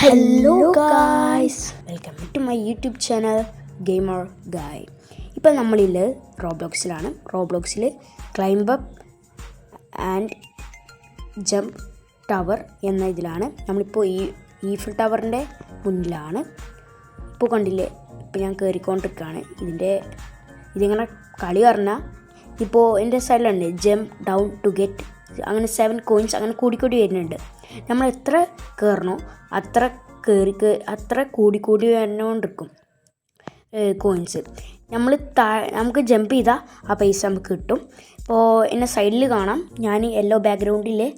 Hello guys, welcome to my YouTube channel gamer guy. ഇപ്പം നമ്മളിൽ റോബ്ലോക്സിൽ climb up and jump tower എന്ന ഇതിലാണ്. നമ്മളിപ്പോൾ ഈഫിൾ ടവറിൻ്റെ മുന്നിലാണ്. ഇപ്പോൾ കണ്ടില്ലേ, ഇപ്പോൾ ഞാൻ കയറിക്കൊണ്ടിരിക്കുകയാണ്. ഇതിങ്ങനെ കളി പറഞ്ഞാൽ ഇപ്പോൾ എൻ്റെ സൈഡിലുണ്ട് ജംപ് ഡൗൺ ടു ഗെറ്റ് അങ്ങനെ 7 കോയിൻസ് അങ്ങനെ കൂടിക്കൂടി വരുന്നുണ്ട്. നമ്മൾ എത്ര കയറണോ അത്ര കൂടി വരുന്നോണ്ടിരിക്കും കോയിൻസ്. നമുക്ക് ജമ്പ് ചെയ്താൽ ആ പൈസ നമുക്ക് കിട്ടും. ഇപ്പോൾ എന്നെ സൈഡിൽ കാണാം, ഞാൻ യെല്ലോ ബാക്ക്ഗ്രൗണ്ടിലെ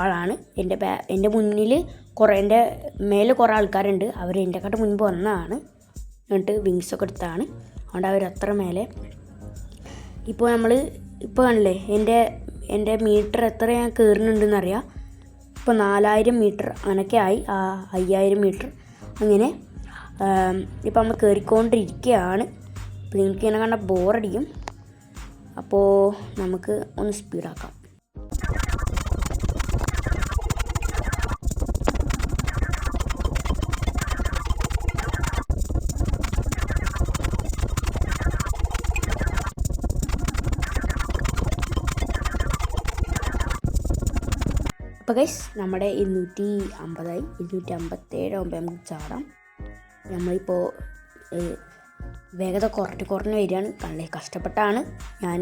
ആളാണ്. എൻ്റെ മുന്നിൽ എൻ്റെ മേലെ കുറേ ആൾക്കാരുണ്ട്. അവർ എൻ്റെക്കാട്ട് മുൻപ് വന്നതാണ്. എന്നിട്ട് വിങ്സൊക്കെ എടുത്താണ്, അതുകൊണ്ട് അവർ അത്ര മേലെ. ഇപ്പോൾ കാണില്ലേ എൻ്റെ മീറ്റർ എത്ര ഞാൻ കയറുന്നുണ്ടെന്നറിയാം. ഇപ്പോൾ 4000 മീറ്റർ അങ്ങനെയൊക്കെ ആയി, 5000 മീറ്റർ അങ്ങനെ. ഇപ്പോൾ നമ്മൾ കയറിക്കൊണ്ടിരിക്കുകയാണ്. അപ്പോൾ നിങ്ങൾക്ക് ഇങ്ങനെ കണ്ടാൽ ബോറടിക്കും. അപ്പോൾ നമുക്ക് ഒന്ന് സ്പീഡാക്കാം. അപ്പോൾ ഗൈസ്, നമ്മുടെ 250 257 ആകുമ്പോൾ നമുക്ക് ചാടാം. നമ്മളിപ്പോൾ വേഗത കുറഞ്ഞ് വരികയാണ്. നല്ല കഷ്ടപ്പെട്ടാണ് ഞാൻ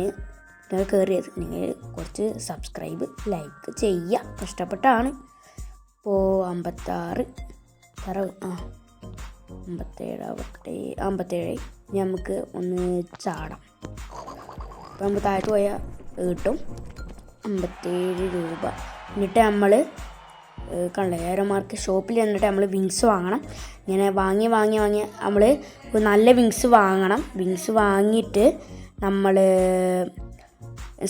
കയറിയത്. നിങ്ങൾ കുറച്ച് സബ്സ്ക്രൈബ് ലൈക്ക് ചെയ്യുക, കഷ്ടപ്പെട്ടാണ്. ഇപ്പോൾ 56 57 നമുക്ക് ഒന്ന് ചാടാം. അപ്പോൾ നമ്മൾ താഴത്ത് പോയാൽ കിട്ടും 57 രൂപ. എന്നിട്ട് നമ്മൾ ഏറോമാർക്ക് ഷോപ്പിൽ ചെന്നിട്ട് നമ്മൾ വിങ്സ് വാങ്ങണം. ഇങ്ങനെ വാങ്ങി നമ്മൾ ഒരു നല്ല വിങ്സ് വാങ്ങണം. വിങ്സ് വാങ്ങിയിട്ട് നമ്മൾ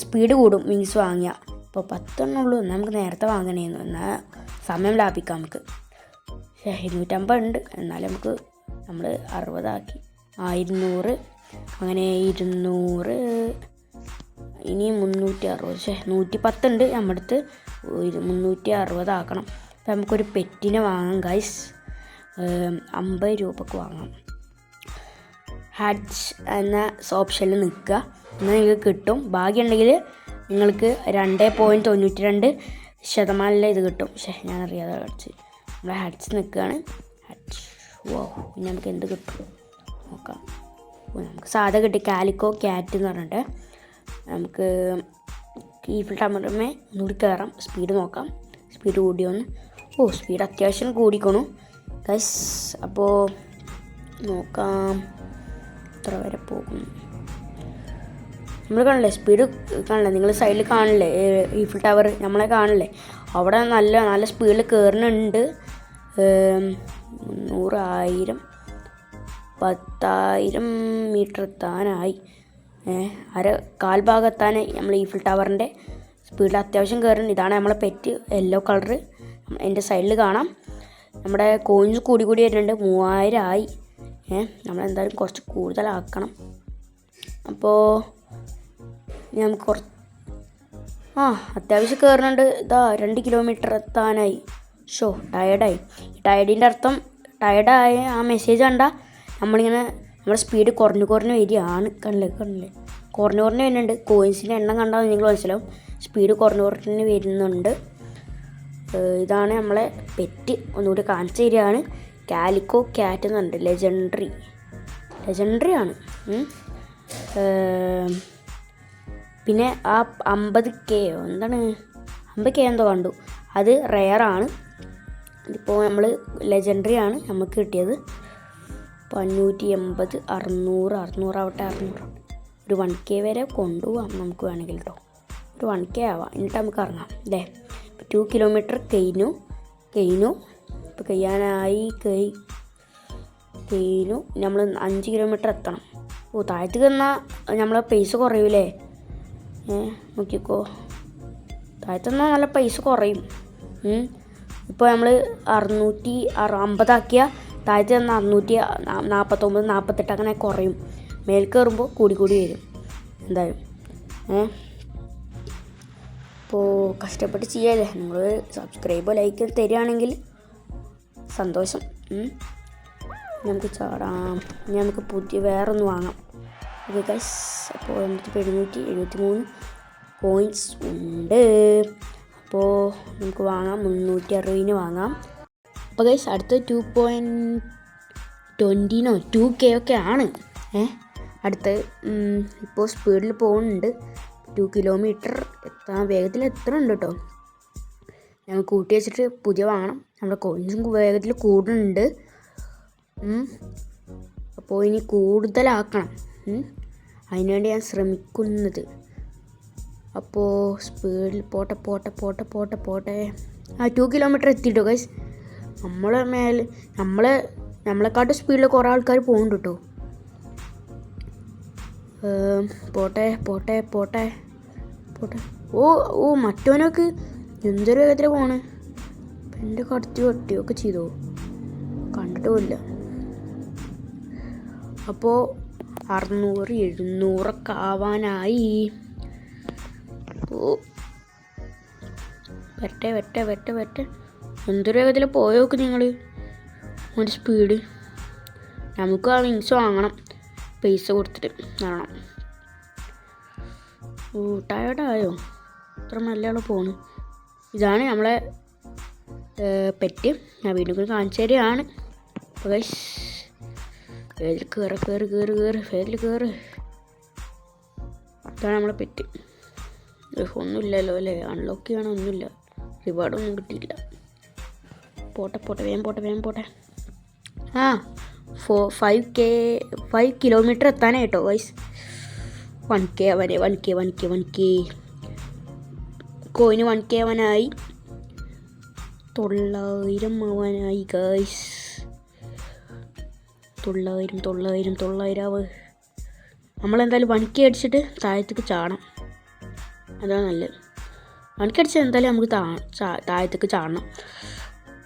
സ്പീഡ് കൂടും വിങ്സ് വാങ്ങിയാൽ. ഇപ്പോൾ 10 ഉള്ളൂ, നമുക്ക് നേരത്തെ വാങ്ങണേന്ന്, എന്നാൽ സമയം ലാഭിക്കാം നമുക്ക്. 250 ഉണ്ട്, എന്നാലും നമ്മൾ 60 ആക്കി. 200 അങ്ങനെ 200, ഇനി 360 110 ഉണ്ട് നമ്മുടെ അടുത്ത്. 360 ആക്കണം. അപ്പോൾ നമുക്കൊരു പെറ്റിനെ വാങ്ങാം ഗൈസ്. 50 രൂപക്ക് വാങ്ങാം. ഹാഡ്സ് എന്ന ഓപ്ഷനിൽ നിൽക്കുക, എന്നാൽ നിങ്ങൾക്ക് കിട്ടും. ഭാഗ്യമുണ്ടെങ്കിൽ നിങ്ങൾക്ക് 2.92% ഇത് കിട്ടും. ഞാനറിയാതെ കളിച്ച് നമ്മൾ ഹാഡ്സ് നിൽക്കുകയാണ്. ഹാഡ്സ് പിന്നെ നമുക്ക് എന്ത് കിട്ടും നോക്കാം. നമുക്ക് സാധാ കിട്ടി കാലിക്കോ ക്യാറ്റ് എന്ന് പറഞ്ഞിട്ട്. നമുക്ക് ഈഫിൾ ടവറിന്മേ ഒന്നുകൂടി കയറാം. സ്പീഡ് നോക്കാം, സ്പീഡ് കൂടിയോന്ന്. സ്പീഡ് അത്യാവശ്യം കൂടിക്കണു ഗൈസ്. അപ്പോൾ നോക്കാം എത്ര വരെ പോകും. നമ്മൾ കാണില്ലേ, സ്പീഡ് കാണില്ലേ, നിങ്ങൾ സൈഡിൽ കാണില്ലേ ഈഫിൾ ടവർ നമ്മളെ കാണില്ലേ, അവിടെ നല്ല സ്പീഡിൽ കയറുന്നുണ്ട്. 300 1000 10,000 മീറ്റർ എത്താനായി. കാൽഭാഗത്താൻ നമ്മൾ ഈഫിൾ ടവറിൻ്റെ സ്പീഡിൽ അത്യാവശ്യം കയറുന്നുണ്ട്. ഇതാണ് നമ്മളെ പെറ്റ്, യെല്ലോ കളർ. എൻ്റെ സൈഡിൽ കാണാം. നമ്മുടെ കോയിൻസ് കൂടി വരുന്നുണ്ട്. 3000 ആയി. നമ്മളെന്തായാലും കുറച്ച് കൂടുതലാക്കണം. അപ്പോൾ നമുക്ക് അത്യാവശ്യം കയറുന്നുണ്ട്. 2 കിലോമീറ്റർ എത്താനായി. ടയർഡിൻ്റെ അർത്ഥം ടയർഡായ ആ മെസ്സേജ് കണ്ടാൽ നമ്മുടെ സ്പീഡ് കുറഞ്ഞു വരികയാണ്. കണ്ടില്ലേ കുറഞ്ഞു വരുന്നുണ്ട്. കോയിൻസിൻ്റെ എണ്ണം കണ്ടാൽ നിങ്ങൾ മനസ്സിലാവും. സ്പീഡ് കുറഞ്ഞു വരുന്നുണ്ട്. ഇതാണ് നമ്മളെ പെറ്റ്. ഒന്നുകൂടി കാണിച്ചു തരികയാണ്. കാലിക്കോ ക്യാറ്റ് എന്ന് പറഞ്ഞിട്ട് ലെജൻഡറി ആണ്. പിന്നെ ആ 50K എന്താണ് 50K എന്തോ കണ്ടു, അത് റെയറാണ്. ഇതിപ്പോൾ നമ്മൾ ലെജൻഡറി ആണ് നമുക്ക് കിട്ടിയത്. 580 600 ആവട്ടെ. 600 ഒരു 1K വരെ കൊണ്ടുപോകാം നമുക്ക് വേണമെങ്കിൽ കേട്ടോ. ഒരു 1K ആവാം, എന്നിട്ട് നമുക്ക് ഇറങ്ങാം അല്ലേ. 2 കിലോമീറ്റർ കഴിഞ്ഞു. ഇപ്പോൾ കഴിഞ്ഞു. നമ്മൾ 5 കിലോമീറ്റർ എത്തണം. താഴത്ത് കന്നാൽ നമ്മളെ പൈസ കുറയൂലേ. നോക്കിക്കോ, താഴത്ത് നിന്നാൽ നല്ല പൈസ കുറയും. ഇപ്പോൾ നമ്മൾ 650 ആക്കിയാൽ താഴത്ത് നിന്ന് 649 48 അങ്ങനെ കുറയും. മേൽ കയറുമ്പോൾ കൂടി വരും എന്തായാലും. അപ്പോൾ കഷ്ടപ്പെട്ട് ചെയ്യാല്ലേ. നിങ്ങൾ സബ്സ്ക്രൈബോ ലൈക്ക് തരികയാണെങ്കിൽ സന്തോഷം. നമുക്ക് ചാടാം. ഇനി നമുക്ക് പുതിയ വേറൊന്ന് വാങ്ങാം. ഓക്കെ ഗൈസ്, അപ്പോൾ എനിക്ക് 773 കോയിൻസ് ഉണ്ട്. അപ്പോൾ നമുക്ക് വാങ്ങാം, 360 വാങ്ങാം. അപ്പോൾ ഗൈസ് അടുത്ത 2.20 2K ഒക്കെ ആണ്. അടുത്ത് ഇപ്പോൾ സ്പീഡിൽ പോകുന്നുണ്ട്. 2 കിലോമീറ്റർ വേഗത്തിൽ എത്തുന്നുണ്ട് കേട്ടോ. ഞങ്ങൾ കൂട്ടി വെച്ചിട്ട് പുതിയ വാങ്ങണം. നമ്മുടെ കോയിൻസും വേഗത്തിൽ കൂടുന്നുണ്ട്. അപ്പോൾ ഇനി കൂടുതലാക്കണം. അതിനുവേണ്ടി ഞാൻ ശ്രമിക്കുന്നത്. അപ്പോൾ സ്പീഡിൽ പോട്ടെ. 2 കിലോമീറ്റർ എത്തിയിട്ടോ ഗൈസ്. നമ്മളെക്കാട്ടും സ്പീഡിൽ കുറേ ആൾക്കാർ പോകുന്നുണ്ട് കേട്ടോ. പോട്ടെ. ഓ മറ്റവനൊക്കെ എന്തൊരു വേഗത്തിൽ പോണ്. എൻ്റെ കടത്തി വെട്ടിയൊക്കെ ചെയ്തോ, കണ്ടിട്ടുമില്ല. അപ്പോൾ 600 700 ആവാനായി. ഓ വരട്ടെ. എന്തൊരു വേഗത്തിൽ പോയോക്ക് നിങ്ങൾ. ഒരു സ്പീഡ്. നമുക്ക് ആ വിങ്സ് വാങ്ങണം, പൈസ കൊടുത്തിട്ട് കാണണം. ഓ ടയർഡായോ? ഇത്ര നല്ല ആൾ പോണ്. ഇതാണ് നമ്മളെ പെറ്റ്. ഞാൻ വീണ്ടും കൂടി കാണിച്ചു തരികയാണ്. വേദിൽ കയറ്. ഇതാണ് നമ്മളെ പെറ്റ്. ഒന്നുമില്ലല്ലോ അല്ലേ? അൺലോക്ക് ചെയ്യണം, ഒന്നുമില്ല. റിവാർഡൊന്നും കിട്ടിയില്ല. വേഗം പോട്ടെ. 5 കിലോമീറ്റർ എത്താനായിട്ടോ ഗൈസ്. 1K ആവാനേ. 1K കോയിന് 1K ആവാനായി. 900 ആവാനായി ഗൈസ്. 900 ആവ്. നമ്മളെന്തായാലും 1K അടിച്ചിട്ട് താഴത്തേക്ക് ചാടണം. അതാണ് നല്ലത്. 1K അടിച്ചാൽ എന്തായാലും നമുക്ക് താഴത്തേക്ക് ചാടണം.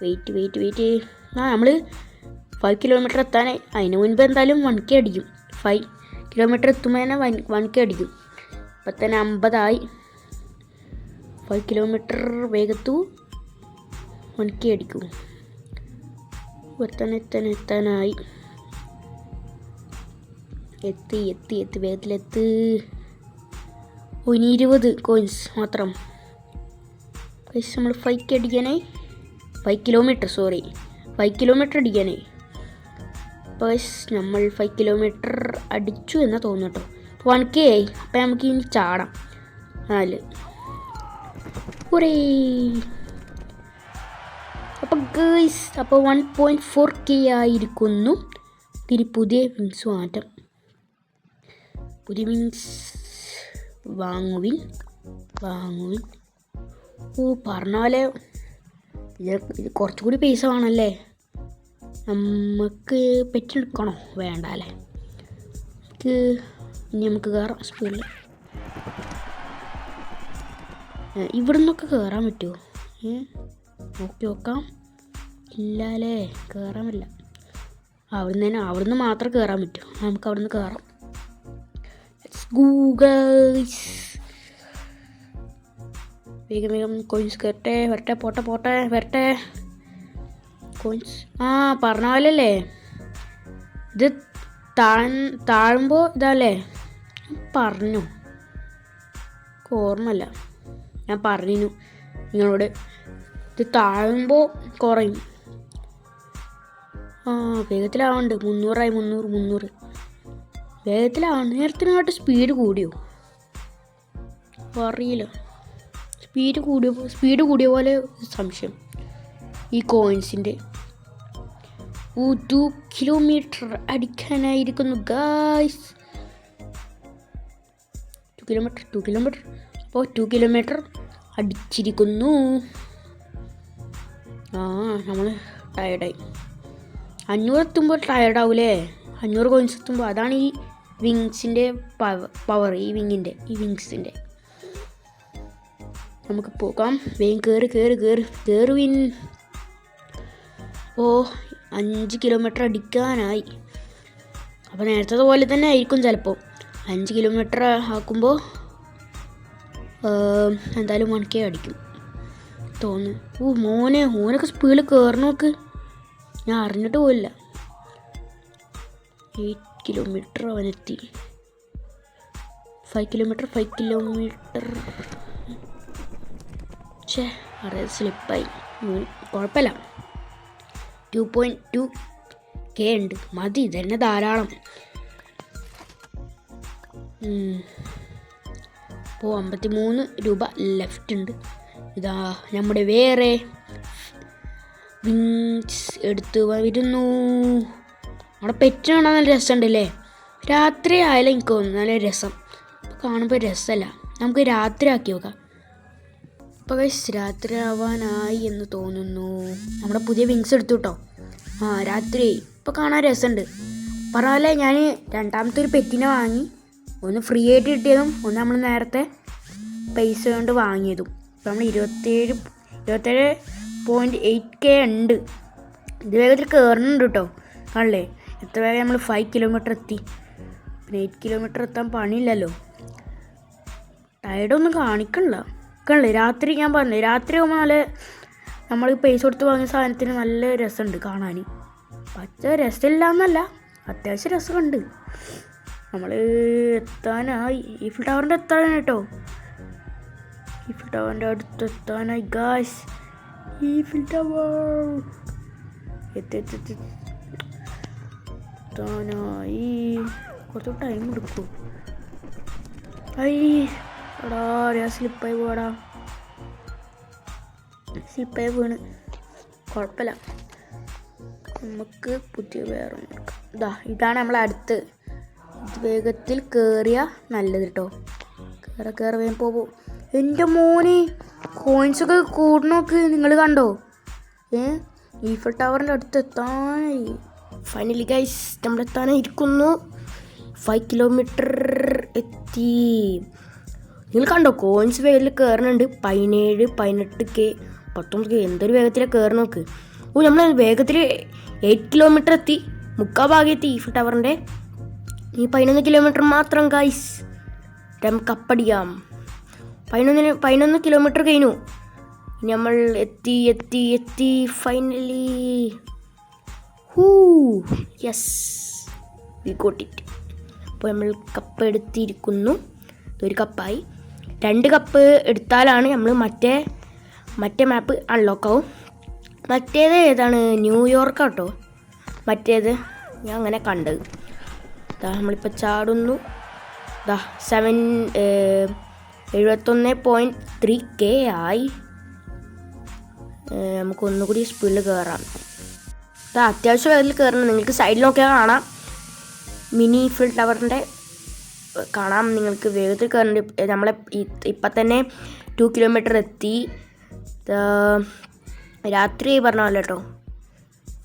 വെയിറ്റ്. നമ്മൾ 5 കിലോമീറ്റർ എത്താനായി. അതിന് മുൻപ് എന്തായാലും 1K അടിക്കും. 5 കിലോമീറ്റർ എത്തുമ്പോൾ തന്നെ 1K അടിക്കും. ഇപ്പം തന്നെ 50 ആയി. 5 കിലോമീറ്റർ വേഗത്തു 1K അടിക്കും. എത്താനായി. എത്തി വേഗത്തിലെത്ത്. ഇനി 20 കോയിൻസ് മാത്രം. നമ്മൾ 5K അടിക്കാനായി. 5 കിലോമീറ്റർ അടിക്കാനായി. അപ്പോൾ നമ്മൾ 5 കിലോമീറ്റർ അടിച്ചു എന്നാ തോന്നുന്നു കേട്ടോ. 1K ആയി. അപ്പം നമുക്ക് ഇനി ചാടാം. അപ്പോൾ 1.4K ആയിരിക്കുന്നു. ഇനി പുതിയ വിങ്സ് മാറ്റാം. പുതിയ വിങ്സ് വാങ്ങുവിൻ. പറഞ്ഞ പോലെ ഇത് കുറച്ചുകൂടി പൈസ വേണമല്ലേ? നമുക്ക് പെറ്റെടുക്കണോ? വേണ്ട അല്ലേ? ഇനി നമുക്ക് കയറാം സ്പീഡിൽ. ഇവിടെ നിന്നൊക്കെ കയറാൻ പറ്റുമോ? നോക്കാം. ഇല്ലല്ലേ, കയറാൻ പറ്റില്ല. അവിടുന്ന് മാത്രം കയറാൻ പറ്റും. നമുക്ക് അവിടുന്ന് കയറാം. വേഗം കോയിൻസ് കയറട്ടെ. വരട്ടെ കോയിൻസ്. പറഞ്ഞ പോലല്ലേ, ഇത് താഴുമ്പോൾ ഇതല്ലേ പറഞ്ഞു. ഓർമ്മല്ല, ഞാൻ പറഞ്ഞു നിങ്ങളോട്. ഇത് താഴുമ്പോൾ കുറയും. വേഗത്തിലാവുന്നുണ്ട്. 300 വേഗത്തിലാവുന്നുണ്ട്. നേരത്തിനായിട്ട് സ്പീഡ് കൂടിയോ അറിയില്ല. സ്പീഡ് കൂടിയ പോലെ സംശയം. ഈ കോയിൻസിൻ്റെ 2 കിലോമീറ്റർ അടിക്കാനായിരിക്കുന്നു ഗായ്സ്. 2 കിലോമീറ്റർ. അപ്പോൾ 2 കിലോമീറ്റർ അടിച്ചിരിക്കുന്നു. നമ്മൾ ടയർഡായി. 500 എത്തുമ്പോൾ ടയർഡാവൂലേ? 500 കോയിൻസ് എത്തുമ്പോൾ. അതാണ് ഈ വിങ്സിൻ്റെ പവർ. ഈ വിങ്സിൻ്റെ നമുക്ക് പോകാം. വേഗം കയറുവിൻ. അപ്പോൾ 5 കിലോമീറ്റർ അടിക്കാനായി. അപ്പോൾ നേരത്തെ പോലെ തന്നെ ആയിരിക്കും ചിലപ്പോൾ. 5 കിലോമീറ്റർ ആക്കുമ്പോൾ എന്തായാലും 1K അടിക്കും തോന്നുന്നു. മോനൊക്കെ സ്പീഡിൽ കയറി നോക്ക്. ഞാൻ അറിഞ്ഞിട്ട് പോയില്ല. 8 കിലോമീറ്റർ അവനെത്തി. 5 കിലോമീറ്റർ ഛേ അറിയാതെ സ്ലിപ്പായി. കുഴപ്പമില്ല. 2.2K ഉണ്ട്, മതി, ഇതന്നെ ധാരാളം. ഇപ്പോൾ 53 രൂപ ലെഫ്റ്റ് ഉണ്ട്. ഇതാ നമ്മുടെ വേറെ വിങ്സ് എടുത്ത് വരുന്നു. അവിടെ പെറ്റ് കാണാൻ നല്ല രസമുണ്ടല്ലേ. രാത്രി ആയാലും എനിക്ക് തോന്നുന്നു നല്ല രസം. കാണുമ്പോൾ രസമല്ല, നമുക്ക് രാത്രി ആക്കി നോക്കാം. ഇപ്പോൾ രാത്രി ആവാനായി എന്ന് തോന്നുന്നു. നമ്മുടെ പുതിയ വിങ്സ് എടുത്തു കേട്ടോ. രാത്രി ഇപ്പോൾ കാണാൻ രസമുണ്ട്. പറഞ്ഞ ഞാൻ രണ്ടാമത്തെ ഒരു പെറ്റിനെ വാങ്ങി. ഒന്ന് ഫ്രീ ആയിട്ട് കിട്ടിയതും ഒന്ന് നമ്മൾ നേരത്തെ പൈസ കൊണ്ട് വാങ്ങിയതും. ഇപ്പോൾ നമ്മൾ 27.8K ഉണ്ട്. ഇത് വേഗത്തിൽ കയറുന്നുണ്ട് കേട്ടോ. ആണല്ലേ, എത്ര വേഗം നമ്മൾ 5 കിലോമീറ്റർ എത്തി. പിന്നെ 8 കിലോമീറ്റർ എത്താൻ പണിയില്ലല്ലോ. ടയർഡൊന്നും കാണിക്കണില്ല. രാത്രി ഞാൻ പറഞ്ഞില്ലേ, രാത്രി ആകുമ്പോൾ നല്ല നമ്മൾ പൈസ കൊടുത്ത് വാങ്ങിയ സാധനത്തിന് നല്ല രസമുണ്ട് കാണാൻ. പച്ച രസമില്ല എന്നല്ല, അത്യാവശ്യം രസമുണ്ട്. നമ്മൾ എത്താനായി. ഈഫിൽ ടവറിൻ്റെ എത്താനായി കേട്ടോ. ഈഫിൽ ടവറിൻ്റെ അടുത്ത് എത്താനായി ഗായ്സ്. ഈഫിൽ ടവർ എത്താനായി. കുറച്ച് ടൈം എടുക്കും. എടാ സ്ലിപ്പായി പോടാ. സ്ലിപ്പായി വീണ്. കുഴപ്പമില്ല, നമുക്ക് പുതിയ വേറെ ഇതാണ് നമ്മളെ അടുത്ത്. ഇത് വേഗത്തിൽ കയറിയ നല്ലത് കേട്ടോ. കയറി വേഗം പോകും. എൻ്റെ മോനെ കോയിൻസൊക്കെ നോക്ക്, നിങ്ങൾ കണ്ടോ? ഈഫൽ ടവറിൻ്റെ അടുത്ത് എത്താനായി. ഫൈനലി ഗൈസ് നമ്മളെത്താനായിരിക്കുന്നു. 5 കിലോമീറ്റർ എത്തി. നിങ്ങൾ കണ്ടോ കോയിൻസ് വേഗത്തിൽ കയറുന്നുണ്ട്. 17, 18K, 19K എന്തൊരു വേഗത്തിലാണ് കയറി നോക്ക്. നമ്മൾ വേഗത്തിൽ 8 കിലോമീറ്റർ എത്തി. മുക്കാൽ ഭാഗം എത്തി ഈഫൽ ടവറിൻ്റെ. ഈ 11 കിലോമീറ്റർ മാത്രം ഗൈസ്. നമുക്ക് കപ്പടിക്കാം. 11 കിലോമീറ്റർ കഴിഞ്ഞു. നമ്മൾ എത്തി finally. Yes, we got it. അപ്പോൾ നമ്മൾ കപ്പ് എടുത്തിരിക്കുന്നു. ഒരു കപ്പായി. 2 കപ്പ് എടുത്താലാണ് നമ്മൾ മറ്റേ മാപ്പ് അൺലോക്ക് ആവും. മറ്റേത് ഏതാണ്? ന്യൂയോർക്ക് കേട്ടോ മറ്റേത്. ഞാൻ അങ്ങനെ കണ്ടത്. നമ്മളിപ്പോൾ ചാടുന്നു. 71.3K ആയി. നമുക്ക് ഒന്നുകൂടി സ്പീഡിൽ കയറാം. അത്യാവശ്യം വേഗത്തിൽ കയറണം. നിങ്ങൾക്ക് സൈഡിൽ നോക്കിയാൽ കാണാം. മിനി ഈഫിൽ ടവറിൻ്റെ കാണാം. നിങ്ങൾക്ക് വേഗത്തിൽ കയറുന്നുണ്ട്. നമ്മളെ ഇപ്പം തന്നെ 2 കിലോമീറ്റർ എത്തി. രാത്രി പറഞ്ഞല്ലോ കേട്ടോ.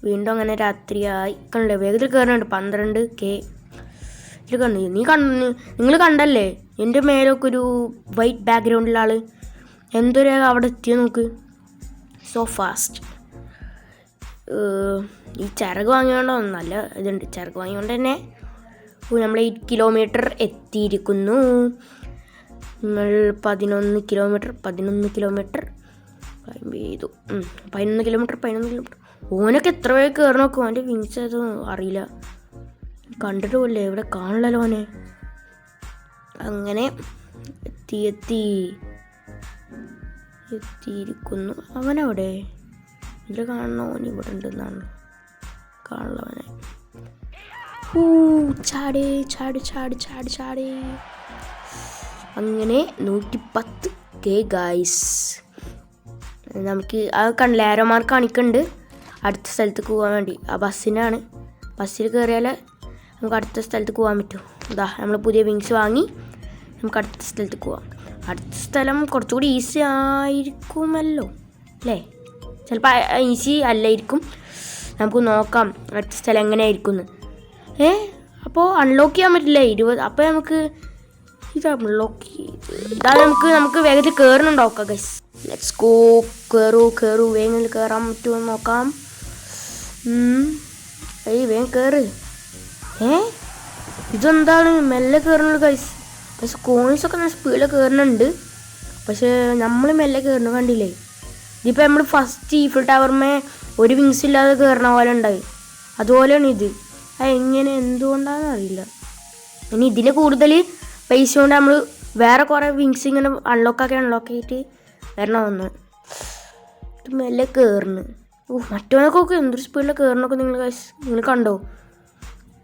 വീണ്ടും അങ്ങനെ രാത്രിയായി. കണ്ടേ വേഗത്തിൽ കയറുന്നുണ്ട്. 12K ഇത് കണ്ടു. നിങ്ങൾ കണ്ടല്ലേ എൻ്റെ മേലൊക്കെ ഒരു വൈറ്റ് ബാക്ക്ഗ്രൗണ്ടിലുള്ള ആൾ എന്തൊരു അവിടെ എത്തിയോ നോക്ക്. So fast. ഈ ചിറക് വാങ്ങിയോണ്ടോ നല്ല ഇതുണ്ട്. ചിറക് വാങ്ങിയോണ്ട് തന്നെ നമ്മൾ 8 കിലോമീറ്റർ എത്തിയിരിക്കുന്നു. നമ്മൾ 11 കിലോമീറ്റർ ചെയ്തു. 11 കിലോമീറ്റർ. ഓനൊക്കെ എത്ര വേഗം കയറി നോക്കും. അവൻ്റെ വിങ്സ് ഏതൊന്നും അറിയില്ല, കണ്ടിട്ട് പോലേ ഇവിടെ കാണില്ലല്ലോ ഓനെ. അങ്ങനെ എത്തിയിരിക്കുന്നു. അവനവിടെ ഇതിൽ കാണണോ? ഓൻ ഇവിടെ ഉണ്ടെന്നാണ് കാണുള്ളവനെ. ചാടി. അങ്ങനെ 110K ഗായ്സ്. നമുക്ക് ആ കണ്ടില്ല ആരോ മാർക്ക് കാണിക്കുന്നുണ്ട് അടുത്ത സ്ഥലത്തേക്ക് പോകാൻ വേണ്ടി. ആ ബസ്സിനാണ്. ബസ്സിൽ കയറിയാൽ നമുക്ക് അടുത്ത സ്ഥലത്തേക്ക് പോകാൻ പറ്റും. നമ്മൾ പുതിയ വിങ്സ് വാങ്ങി നമുക്ക് അടുത്ത സ്ഥലത്തേക്ക് പോകാം. അടുത്ത സ്ഥലം കുറച്ചുകൂടി ഈസി ആയിരിക്കുമല്ലോ അല്ലേ? ചിലപ്പോൾ ഈസി അല്ലായിരിക്കും. നമുക്ക് നോക്കാം അടുത്ത സ്ഥലം എങ്ങനെയായിരിക്കും. അപ്പോൾ അൺലോക്ക് ചെയ്യാൻ പറ്റില്ല 20. അപ്പോൾ നമുക്ക് ഇത് അൺലോക്ക് നമുക്ക് വേഗത്തിൽ കയറുന്നുണ്ടാക്കാം ഗൈസ്. Let's go. കയറൂ വേഗം കയറാൻ പറ്റുമോ നോക്കാം. വേഗം കയറ്. ഇതെന്താണ് മെല്ലെ കയറുന്നത് ഗൈസ്? പക്ഷെ കോയിൻസൊക്കെ നല്ല സ്പീഡിൽ കയറുന്നുണ്ട്. പക്ഷേ നമ്മൾ മെല്ലെ കയറുന്നു കണ്ടില്ലേ. ഇതിപ്പോൾ നമ്മൾ ഫസ്റ്റ് ഈഫിൾ ടവറിമേ ഒരു വിങ്സ് ഇല്ലാതെ കയറണ പോലെ ഉണ്ടായി. അതുപോലെയാണ് ഇത്. അത് എങ്ങനെ എന്തുകൊണ്ടാണെന്ന് അറിയില്ല. ഇനി ഇതിന് കൂടുതൽ പൈസ കൊണ്ട് നമ്മൾ വേറെ കുറേ വിങ്സ് ഇങ്ങനെ അൺലോക്കാക്കിയിട്ട് വരണമെന്ന് മെല്ലെ കയറുന്നു. മറ്റവനൊക്കെ എന്തൊരു സ്പീഡിൽ കയറണമൊക്കെ നിങ്ങൾ കണ്ടോ?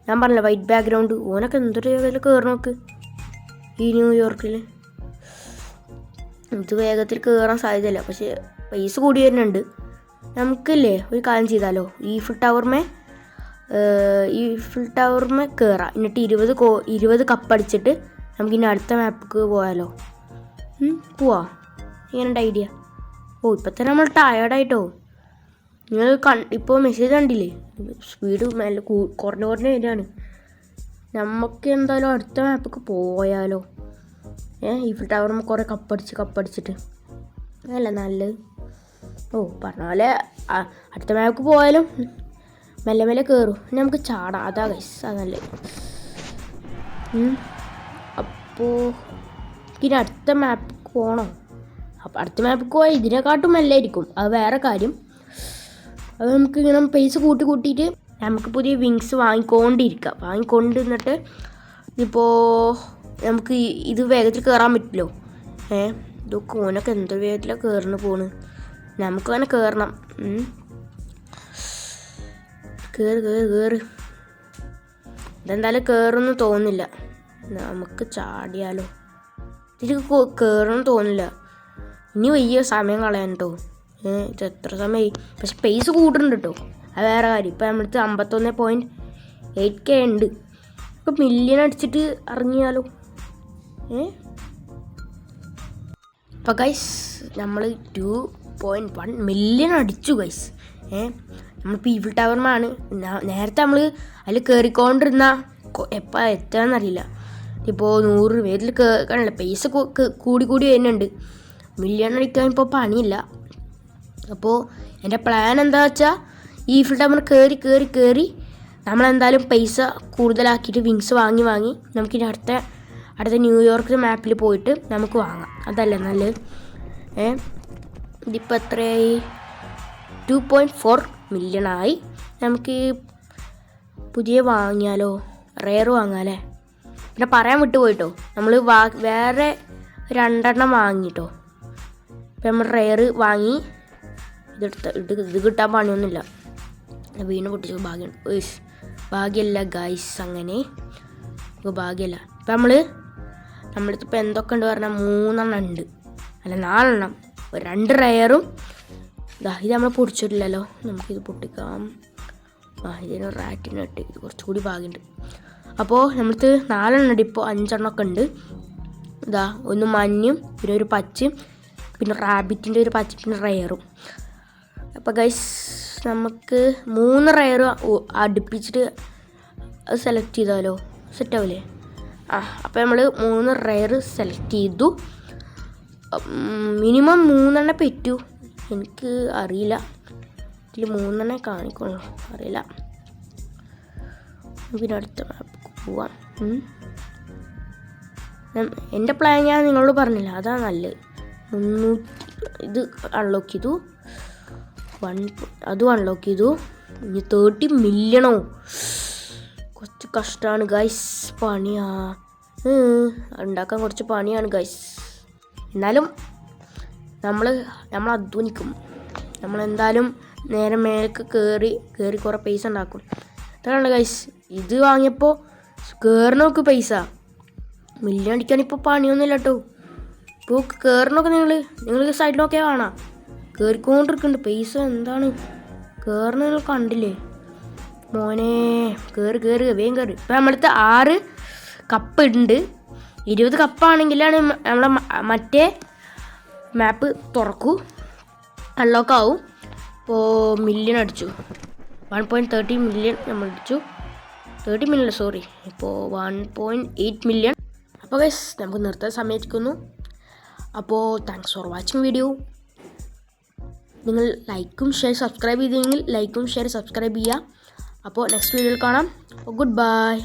ഞാൻ പറഞ്ഞില്ല വൈറ്റ് ബാക്ക്ഗ്രൗണ്ട്, ഓനൊക്കെ എന്തൊരു വേഗത്തിൽ കയറണമൊക്കെ ഈ ന്യൂയോർക്കിൽ. ഇത് വേഗത്തിൽ കയറാൻ സാധ്യതയില്ല, പക്ഷേ പൈസ കൂടി വരുന്നുണ്ട്. നമുക്കില്ലേ ഒരു കാര്യം ചെയ്താലോ, ഈഫിൾ ടവറിമേ കയറാം. എന്നിട്ട് 20 കപ്പടിച്ചിട്ട് നമുക്കിനി അടുത്ത മാപ്പിക്ക് പോയാലോ? പോവാ. ഇങ്ങനെയുണ്ട് ഐഡിയ. ഇപ്പം തന്നെ നമ്മൾ ടയേർഡായിട്ടോ. നിങ്ങൾ ഇപ്പോൾ മെസ്സേജ് കണ്ടില്ലേ? സ്പീഡ് മെല്ലെ കുറഞ്ഞു വരികയാണ്. നമുക്ക് എന്തായാലും അടുത്ത മാപ്പിക്ക് പോയാലോ? ഈഫിൾ ടവറിമേ കുറേ കപ്പടിച്ചിട്ട് അല്ല നല്ലത്. പറഞ്ഞ പോലെ അടുത്ത മാപ്പിക്ക് പോയാലും മെല്ലെ കയറും. നമുക്ക് ചാടാം. അതാ ഗൈസ്, അതല്ലേ. അപ്പോൾ ഇനി അടുത്ത മാപ്പിക്ക് പോകണോ? അപ്പോൾ അടുത്ത മാപ്പിക്ക് പോയാൽ ഇതിനെക്കാട്ടും മെല്ലായിരിക്കും. അത് വേറെ കാര്യം. അത് നമുക്ക് ഇങ്ങനെ പൈസ കൂട്ടിയിട്ട് നമുക്ക് പുതിയ വിങ്സ് വാങ്ങിക്കൊണ്ടിരുന്നിട്ട് ഇപ്പോൾ നമുക്ക് ഇത് വേഗത്തിൽ കയറാൻ പറ്റില്ലോ. ഇതൊക്കെ ഓനൊക്കെ എന്തൊരു വേഗത്തിലാണ് കയറുന്നു നമുക്ക് അങ്ങനെ കയറണം. കയറ്. ഇതെന്തായാലും കയറുമെന്ന് തോന്നുന്നില്ല. നമുക്ക് ചാടിയാലോ? ഇതിലേക്ക് കയറുമെന്ന് തോന്നുന്നില്ല. ഇനി വലിയ സമയം കളയാൻ കേട്ടോ. ഇത് എത്ര സമയമായി? പക്ഷെ പൈസ കൂട്ടുന്നുണ്ട് കേട്ടോ. അത് വേറെ കാര്യം. ഇപ്പം നമ്മളടുത്ത് 51.8K ഉണ്ട്. ഇപ്പം മില്യൺ അടിച്ചിട്ട് ഇറങ്ങിയാലോ? അപ്പം ഗൈസ് നമ്മൾ 2.1 മില്യൺ അടിച്ചു ഗൈസ്. നമ്മളിപ്പോൾ ഈഫിൾ ടവറിമാണ്. നേരത്തെ നമ്മൾ അതിൽ കയറിക്കൊണ്ടിരുന്ന എപ്പോൾ എത്താന്നറിയില്ല. ഇപ്പോൾ 100 പേരിൽ കാണില്ല. പൈസ കൂടി വരുന്നുണ്ട്. മില്യൺ അടിക്കാൻ ഇപ്പോൾ പണിയില്ല. അപ്പോൾ എൻ്റെ പ്ലാൻ എന്താ വെച്ചാൽ ഈഫിൾ ടവർ കയറി നമ്മളെന്തായാലും പൈസ കൂടുതലാക്കിയിട്ട് വിങ്സ് വാങ്ങി നമുക്കിനി അടുത്ത ന്യൂയോർക്ക് മാപ്പിൽ പോയിട്ട് നമുക്ക് വാങ്ങാം. അതല്ലേ നല്ലത്. ഇതിപ്പോൾ എത്രയായി? 2.4 മില്യണായി. നമുക്ക് പുതിയ വാങ്ങിയാലോ? റെയർ വാങ്ങാമല്ലേ? പിന്നെ പറയാൻ വിട്ടുപോയിട്ടോ, നമ്മൾ വേറെ 2 വാങ്ങിട്ടോ. ഇപ്പം നമ്മൾ റെയർ വാങ്ങി. ഇത് കിട്ടാൻ പണിയൊന്നുമില്ല. വീണ്ടും പൊട്ടിച്ചു. ഭാഗ്യമല്ല ഗൈസ്. അങ്ങനെ ഭാഗ്യമല്ല. ഇപ്പം നമ്മളിപ്പോൾ എന്തൊക്കെ ഉണ്ട് പറഞ്ഞാൽ 3 ഉണ്ട്, അല്ല 4. 2 റെയറും ഇത് നമ്മൾ പൊടിച്ചിട്ടില്ലല്ലോ. നമുക്കിത് പൊട്ടിക്കാം. ഇതിന് റാറ്റിനിട്ട് ഇത് കുറച്ചുകൂടി ഭാഗ്യമുണ്ട്. അപ്പോൾ നമ്മൾക്ക് 4 ഉണ്ട്. ഇപ്പോൾ 5 ഉണ്ട്. ഒന്ന് മഞ്ഞും പിന്നെ ഒരു പച്ചയും പിന്നെ റാബിറ്റിൻ്റെ ഒരു പച്ച പിന്നെ റെയറും. അപ്പോൾ ഗൈസ് നമുക്ക് 3 റെയർ അടുപ്പിച്ചിട്ട് അത് സെലക്ട് ചെയ്താലോ? സെറ്റാവില്ലേ? അപ്പോൾ നമ്മൾ 3 റെയർ സെലക്ട് ചെയ്തു. മിനിമം 3 പറ്റൂ. എനിക്ക് അറിയില്ല. ഇതിൽ 3 കാണിക്കുള്ളൂ. അറിയില്ല. പിന്നെ അടുത്ത മാപ്പിക്ക് പോവാം. എൻ്റെ പ്ലാൻ ഞാൻ നിങ്ങളോട് പറഞ്ഞില്ല, അതാണ് നല്ലത്. 300 ഇത് അൺലോക്ക് ചെയ്തു. അതും അൺലോക്ക് ചെയ്തു. ഇനി 30 മില്യണോ? കുറച്ച് കഷ്ടമാണ് ഗൈസ്. പണിയാ ഉണ്ടാക്കാൻ കുറച്ച് പണിയാണ് ഗൈസ്. എന്നാലും നമ്മൾ അധ്വാനിക്കും. നമ്മളെന്തായാലും നേരെ മേലേക്ക് കയറി കുറേ പൈസ ഉണ്ടാക്കും. അതാണ് ഗൈസ്. ഇത് വാങ്ങിയപ്പോൾ കയറണമൊക്കെ പൈസ മില്യൺ അടിക്കാൻ ഇപ്പോൾ പണിയൊന്നുമില്ല കേട്ടോ. ഇപ്പോൾ കയറണമൊക്കെ നിങ്ങൾ സൈഡിൽ നോക്കിയാൽ കാണാം. കയറിക്കൊണ്ടിരിക്കുന്നുണ്ട് പൈസ. എന്താണ് കയറണ? നിങ്ങൾ കണ്ടില്ലേ മോനെ? കയറി വേഗം കയറി. ഇപ്പം നമ്മളടുത്ത് 6 കപ്പ് ഉണ്ട്. 20 കപ്പാണെങ്കിലാണ് നമ്മളെ മറ്റേ മാപ്പ് അൺലോക്ക് ആവും. ഇപ്പോൾ മില്യൺ അടിച്ചു. 1.30 മില്യൺ നമ്മൾ അടിച്ചു. 30 മില്യൺ സോറി. ഇപ്പോൾ 1.8 മില്യൺ. അപ്പോൾ ഗൈസ് നമുക്ക് നിർത്താൻ സമയത്തിക്കുന്നു. അപ്പോൾ താങ്ക്സ് ഫോർ വാച്ചിങ് വീഡിയോ. നിങ്ങൾ ലൈക്കും ഷെയർ സബ്സ്ക്രൈബ് ചെയ്തെങ്കിൽ ലൈക്കും ഷെയർ സബ്സ്ക്രൈബ് ചെയ്യുക. അപ്പോൾ നെക്സ്റ്റ് വീഡിയോയിൽ കാണാം. Good bye.